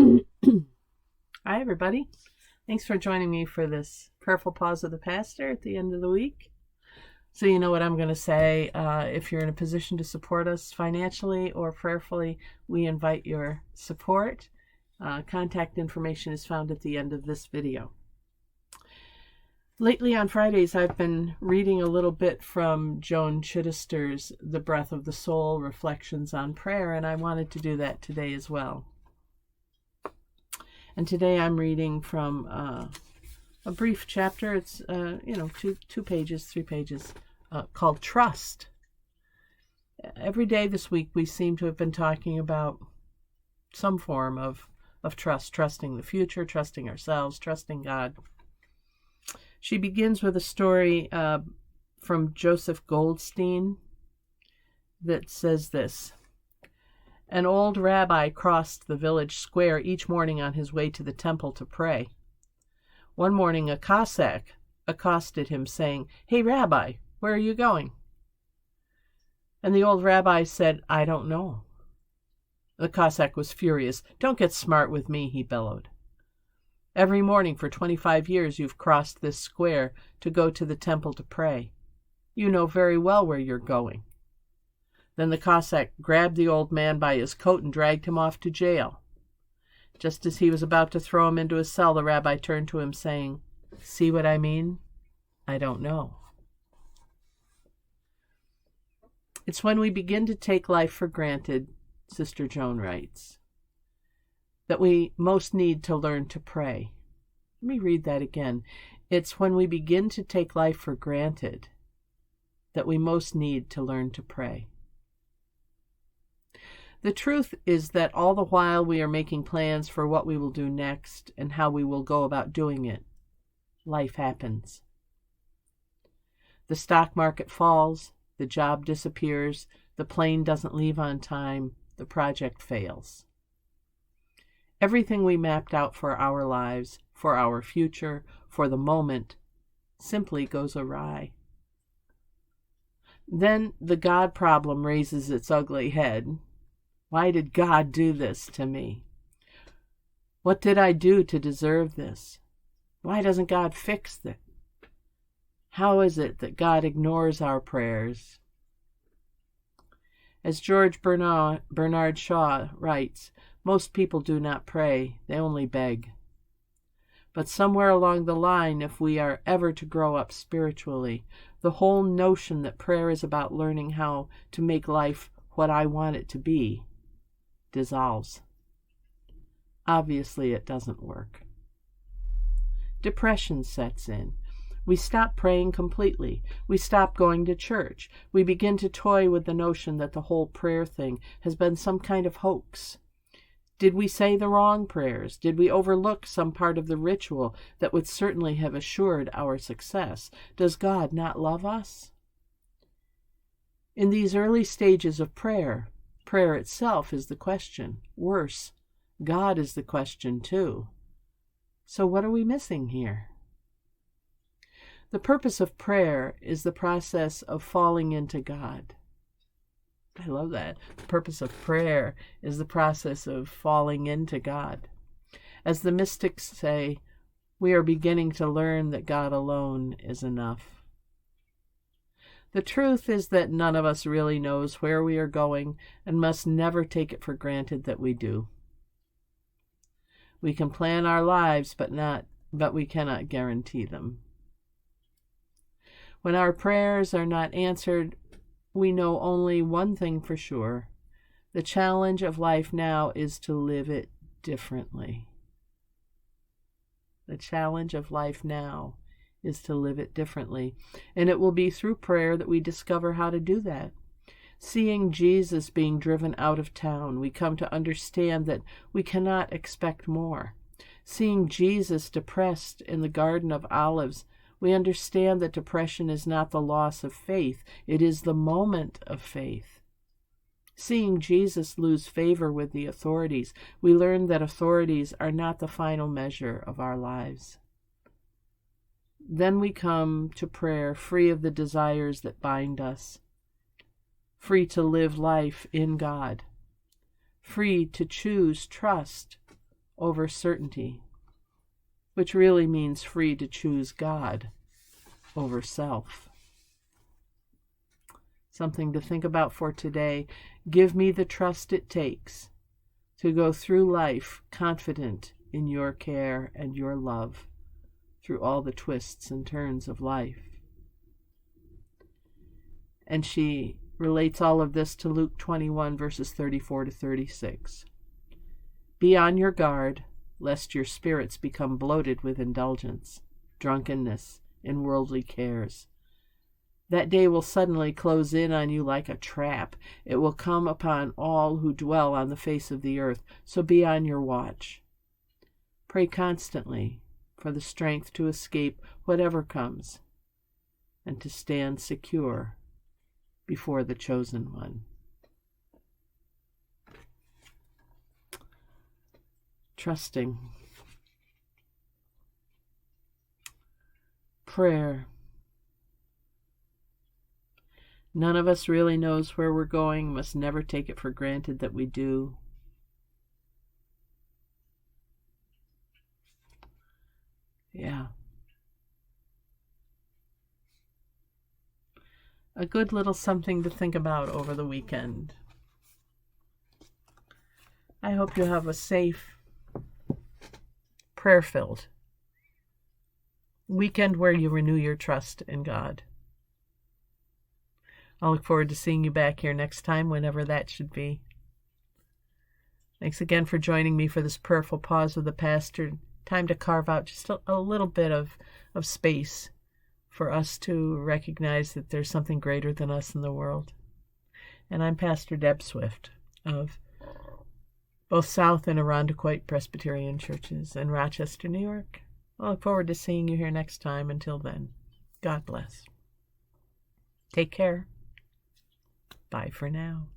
Hi, everybody. Thanks for joining me for this prayerful pause of the pastor at the end of the week. So you know what I'm going to say. If you're in a position to support us financially or prayerfully, we invite your support. Contact information is found at the end of this video. Lately on Fridays, I've been reading a little bit from Joan Chittister's The Breath of the Soul, Reflections on Prayer, and I wanted to do that today as well. And today I'm reading from a brief chapter. It's, 3 pages, called Trust. Every day this week we seem to have been talking about some form of trust, trusting the future, trusting ourselves, trusting God. She begins with a story from Joseph Goldstein that says this. An old rabbi crossed the village square each morning on his way to the temple to pray. One morning a Cossack accosted him, saying, "Hey, Rabbi, where are you going?" And the old rabbi said, "I don't know." The Cossack was furious. "Don't get smart with me," he bellowed. "Every morning for 25 years you've crossed this square to go to the temple to pray. You know very well where you're going." Then the Cossack grabbed the old man by his coat and dragged him off to jail. Just as he was about to throw him into a cell, the rabbi turned to him, saying, "See what I mean? I don't know." It's when we begin to take life for granted, Sister Joan writes, that we most need to learn to pray. Let me read that again. It's when we begin to take life for granted that we most need to learn to pray. The truth is that all the while we are making plans for what we will do next and how we will go about doing it, life happens. The stock market falls, the job disappears, the plane doesn't leave on time, the project fails. Everything we mapped out for our lives, for our future, for the moment, simply goes awry. Then the God problem raises its ugly head. Why did God do this to me? What did I do to deserve this? Why doesn't God fix it? How is it that God ignores our prayers? As George Bernard Shaw writes, most people do not pray, they only beg. But somewhere along the line, if we are ever to grow up spiritually, the whole notion that prayer is about learning how to make life what I want it to be dissolves. Obviously, it doesn't work. Depression sets in. We stop praying completely. We stop going to church. We begin to toy with the notion that the whole prayer thing has been some kind of hoax. Did we say the wrong prayers? Did we overlook some part of the ritual that would certainly have assured our success? Does God not love us? In these early stages of prayer itself is the question. Worse, God is the question too. So what are we missing here? The purpose of prayer is the process of falling into God. I love that. The purpose of prayer is the process of falling into God. As the mystics say, we are beginning to learn that God alone is enough. The truth is that none of us really knows where we are going and must never take it for granted that we do. We can plan our lives, but we cannot guarantee them. When our prayers are not answered, we know only one thing for sure. The challenge of life now is to live it differently. The challenge of life now is to live it differently. And it will be through prayer that we discover how to do that. Seeing Jesus being driven out of town, we come to understand that we cannot expect more. Seeing Jesus depressed in the Garden of Olives, we understand that depression is not the loss of faith, it is the moment of faith. Seeing Jesus lose favor with the authorities, we learn that authorities are not the final measure of our lives. Then we come to prayer free of the desires that bind us, free to live life in God, free to choose trust over certainty, which really means free to choose God over self. Something to think about for today. Give me the trust it takes to go through life confident in your care and your love through all the twists and turns of life. And she relates all of this to Luke 21, verses 34 to 36. Be on your guard, lest your spirits become bloated with indulgence, drunkenness, and worldly cares. That day will suddenly close in on you like a trap. It will come upon all who dwell on the face of the earth, so be on your watch. Pray constantly for the strength to escape whatever comes and to stand secure before the chosen one. Trusting. Prayer. None of us really knows where we're going, must never take it for granted that we do. Yeah. A good little something to think about over the weekend. I hope you have a safe, prayer-filled weekend where you renew your trust in God. I'll look forward to seeing you back here next time, whenever that should be. Thanks again for joining me for this prayerful pause with the pastor. Time to carve out just a little bit of space for us to recognize that there's something greater than us in the world. And I'm Pastor Deb Swift of both South and Irondequoit Presbyterian Churches in Rochester, New York. I look forward to seeing you here next time. Until then, God bless. Take care. Bye for now.